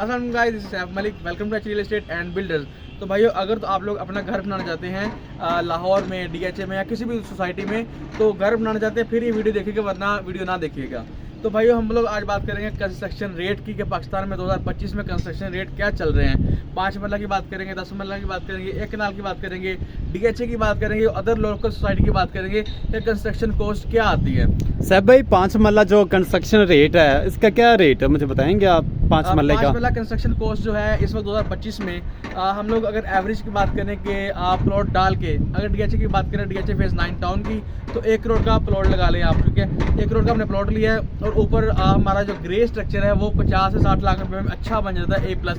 अस्सलाम guys, this is Saif Malik. Welcome to real estate and builders. तो भाइयों, अगर तो आप लोग अपना घर बनाना चाहते हैं लाहौर में, डीएचए में या किसी भी सोसाइटी में, तो घर बनाना चाहते हैं फिर ये वीडियो देखिएगा, वरना वीडियो ना देखिएगा। तो भाइयों, हम लोग आज बात करेंगे कंस्ट्रक्शन रेट की कि पाकिस्तान में 2025 में कंस्ट्रक्शन रेट क्या चल रहे हैं। 5 मरला की बात करेंगे, 10 मरला की बात करेंगे, 1 कनाल की बात करेंगे, डीएचए की बात करेंगे, अदर लोकल सोसाइटी की बात करेंगे कि कंस्ट्रक्शन कॉस्ट क्या आती है। साहब भाई, 5 मरला जो कंस्ट्रक्शन रेट है, इसका क्या रेट है मुझे बताएंगे आप? 5 मरले का 5 मरला कंस्ट्रक्शन कॉस्ट जो है इस वक्त 2025 में हम लोग अगर एवरेज की बात करें कि प्लॉट डाल के, अगर डीएचए की बात करें, डीएचए फेज 9 टाउन की, तो 1 करोड़ का प्लॉट लगा लें आप। ठीक है, 1 करोड़ का हमने प्लॉट लिया है और ऊपर हमारा जो ग्रे स्ट्रक्चर है वो 50 से 60 लाख रुपए में अच्छा बन जाता है A+,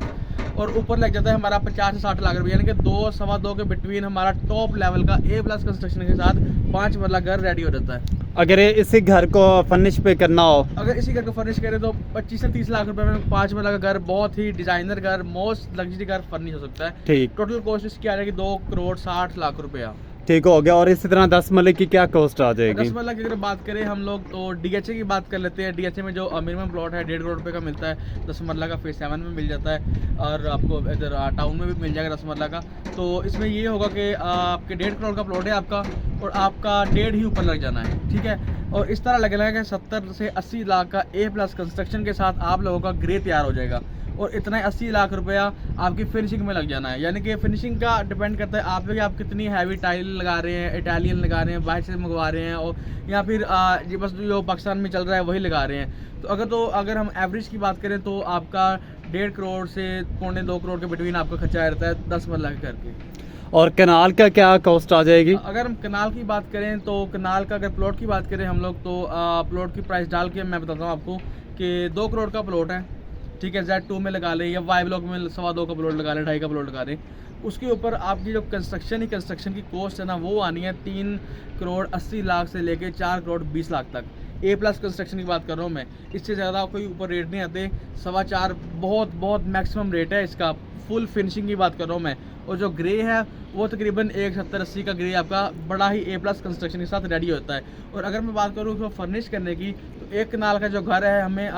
और ऊपर लग जाता है हमारा 50 से 60 लाख रुपए, यानी कि 2-2.25 के बिटवीन हमारा टॉप लेवल का A+ कंस्ट्रक्शन के साथ 5 मरला घर रेडी हो जाता है। अगर इसी घर को फर्निश पे करना हो, अगर इसी घर को फर्निश करें तो 25 से 30 लाख रुपए में 5 मरला का घर, बहुत ही डिजाइनर घर, मोस्ट लग्जरी घर फर्निश हो सकता है। ठीक। टोटल कॉस्ट इसकी आ जाएगी 2 करोड़ 60 लाख रुपया। ठीक हो गया। और इसी तरह 10 मरले की क्या कॉस्ट आ जाएगी? 10 मरला की अगर बात करें हम लोग, तो डीएचए की बात कर लेते हैं। डीएचए में जो मिनिमम प्लॉट है 1.5 करोड़ रुपए का मिलता है। 10 मरला का फेज 7 में मिल जाता है और आपको इधर टाउन में भी मिल जाएगा 10 मरला का। तो इसमें ये होगा कि आपके 1.5 करोड़ का प्लॉट है आपका, और आपका 1.5 ही ऊपर लग जाना है। ठीक है, और इस तरह लगेगा कि 70 से 80 लाख का A+ कंस्ट्रक्शन के साथ आप लोगों का ग्रे तैयार हो जाएगा, और इतना 80 लाख रुपया आपकी फिनिशिंग में लग जाना है। यानी कि फिनिशिंग का डिपेंड करता है आप लोग, आप कितनी हैवी टाइल लगा रहे हैं, इटालियन लगा रहे हैं, बाहर से मंगवा रहे हैं, और या फिर ये बस जो पाकिस्तान में चल रहा है वही लगा रहे हैं। तो अगर हम एवरेज की बात करें तो आपका 1.5 करोड़ से 2.25 करोड़ के बिटवीन आपका खर्चा रहता है 10 मरला के करके। और कनाल का क्या कॉस्ट आ जाएगी? अगर हम कनाल की बात करें तो कनाल का, अगर प्लॉट की बात करें हम लोग, तो प्लॉट की प्राइस डाल के मैं बताता हूँ आपको कि 2 करोड़ का प्लॉट है। ठीक है, Z2 में लगा लें या Y ब्लॉक में 2.25 का प्लॉट लगा लें, 2.5 का प्लॉट लगा लें। उसके ऊपर आपकी जो कंस्ट्रक्शन की कॉस्ट है ना, वो आनी है 3 करोड़ 80 लाख से लेके 4 करोड़ 20 लाख तक। A+ कंस्ट्रक्शन की बात कर रहा हूँ मैं, इससे ज़्यादा कोई ऊपर रेट नहीं आते। 4.25 बहुत मैक्सिमम रेट है इसका। फुल फिनिशिंग की बात कर रहा हूँ मैं, और जो ग्रे है वो तकरीबन 170-80 का ग्रे आपका बड़ा ही A+ कंस्ट्रक्शन के साथ रेडी होता है। और अगर मैं बात करूँ उसको फर्निश करने की, तो 1 कनाल का जो घर है हमें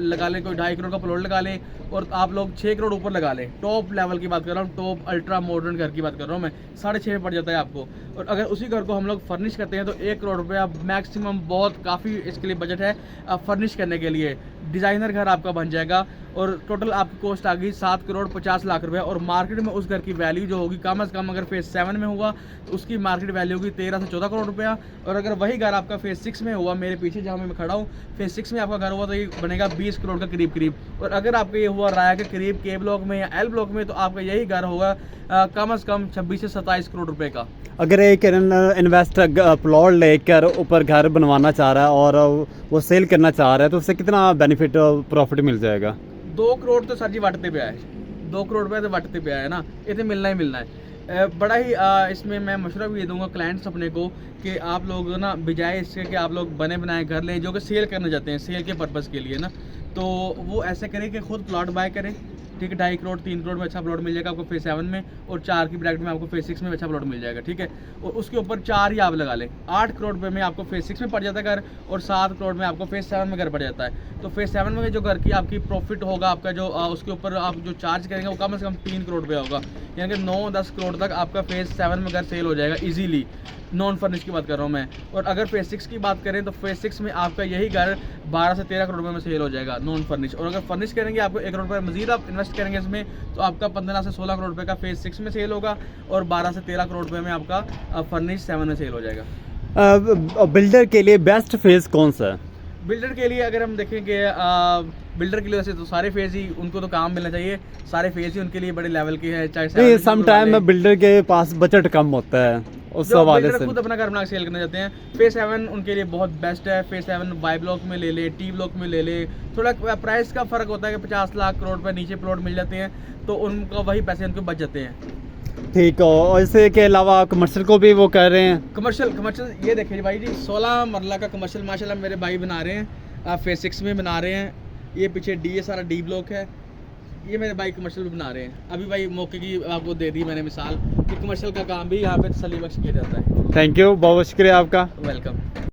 लगा लें, कोई 2.5 करोड़ का प्लॉट लगा लें, और आप लोग 6 करोड़ ऊपर लगा लें। टॉप लेवल की बात कर रहा हूँ, टॉप अल्ट्रा मॉडर्न घर की बात कर रहा हूँ मैं, 6.5 में पड़ जाता है आपको। और अगर उसी घर को हम लोग फर्निश करते हैं तो 1 करोड़ रुपया मैक्सिमम, बहुत काफ़ी इसके लिए बजट है फर्निश करने के लिए। डिज़ाइनर घर आपका बन जाएगा, और टोटल आपकी कॉस्ट आ गई 7 करोड़ 50 लाख रुपए। और मार्केट में उस घर की वैल्यू जो होगी कम से कम, अगर फेज 7 में हुआ तो उसकी मार्केट वैल्यू होगी 13 से 14 करोड़ रुपया। और अगर वही घर आपका फेज 6 में हुआ, मेरे पीछे जहाँ मैं खड़ा हूँ, फेज 6 में आपका घर हुआ, तो ये बनेगा 20 करोड़ का करीब। और अगर आपका ये हुआ राया के करीब के ब्लॉक में या L ब्लॉक में, तो आपका यही घर होगा कम से कम 26 से 27 करोड़ रुपए का। अगर एक इन्वेस्टर प्लॉट लेकर ऊपर घर बनवाना चाह रहा है और वो सेल करना चाह रहा है, तो उससे कितना बेनिफिट प्रॉफिट मिल जाएगा? 2 करोड़ तो सर जी वटते पे आए, 2 करोड़ रुपये तो वटते पे आए ना, इतने मिलना ही मिलना है। बड़ा ही इसमें मैं मशवरा भी दे दूंगा क्लाइंट्स अपने को कि आप लोग ना, बजाय इसके कि आप लोग बने बनाए घर लें जो कि सेल करना चाहते हैं, सेल के पर्पज़ के लिए ना, तो वो ऐसे करें कि खुद प्लॉट बाय करें। ठीक है, 2.5 करोड़ 3 करोड़ में अच्छा प्लॉट मिल जाएगा आपको फेज 7 में, और 4 की ब्रैकेट में आपको फेज 6 में अच्छा प्लॉट मिल जाएगा। ठीक है, और उसके ऊपर 4 ही आप लगा लें, 8 करोड़ रुपये में आपको फेज 6 में पड़ जाता है घर, और 7 करोड़ में आपको फेज 7 में घर पड़ जाता है। तो फेज 7 में जो घर की आपकी प्रॉफिट होगा आपका, जो उसके ऊपर आप जो चार्ज करेंगे वो कम से कम 3 करोड़ रुपया होगा, यानी कि 9-10 करोड़ तक आपका फेज 7 में घर सेल हो जाएगा ईजीली। नॉन फर्निश की बात कर रहा हूँ मैं। और अगर फेज 6 की बात करें तो फेज 6 में आपका यही घर 12 से 13 करोड़ रुपये में सेल हो जाएगा नॉन फर्निश। और अगर फर्निश करेंगे आपको 1 करोड़ रुपये मजीद आप इन्वेस्ट करेंगे इसमें, तो आपका 15 से 16 करोड़ रुपये का फेज 6 में सेल होगा, और 12 से 13 करोड़ रुपये में आपका फर्निश 7 में सेल हो जाएगा। बिल्डर के लिए बेस्ट फेज कौन सा है? बिल्डर के लिए अगर हम देखेंगे, बिल्डर के लिए वैसे तो सारे फेज ही उनको तो काम मिलना चाहिए, सारे फेज ही उनके लिए बड़े लेवल के हैं। चाहे सम टाइम में बिल्डर के पास बजट कम होता है, उस हवाले से खुद अपना घर बना के सेल करना चाहते हैं, फेज 7 उनके लिए बहुत बेस्ट है। फेज 7 Y ब्लॉक में ले ले, T ब्लॉक में ले ले, थोड़ा प्राइस का फर्क होता है कि 50 लाख करोड़ रुपये नीचे प्लॉट मिल जाते हैं, तो उनका वही पैसे उनको बच जाते हैं। ठीक है, और इसके अलावा कमर्शियल को भी वो कर रहे हैं? कमर्शियल ये देखिए भाई जी, 16 मरला का कमर्शियल माशाल्लाह मेरे भाई बना रहे हैं, फेज 6 में बना रहे हैं। ये पीछे ये सारा D ब्लॉक है, ये मेरे भाई कमर्शियल भी बना रहे हैं। अभी भाई मौके की आपको दे दी मैंने मिसाल कि कमर्शियल का काम भी यहाँ पे तसल्ली बख्श किया जाता है। थैंक यू, बहुत शुक्रिया आपका। वेलकम।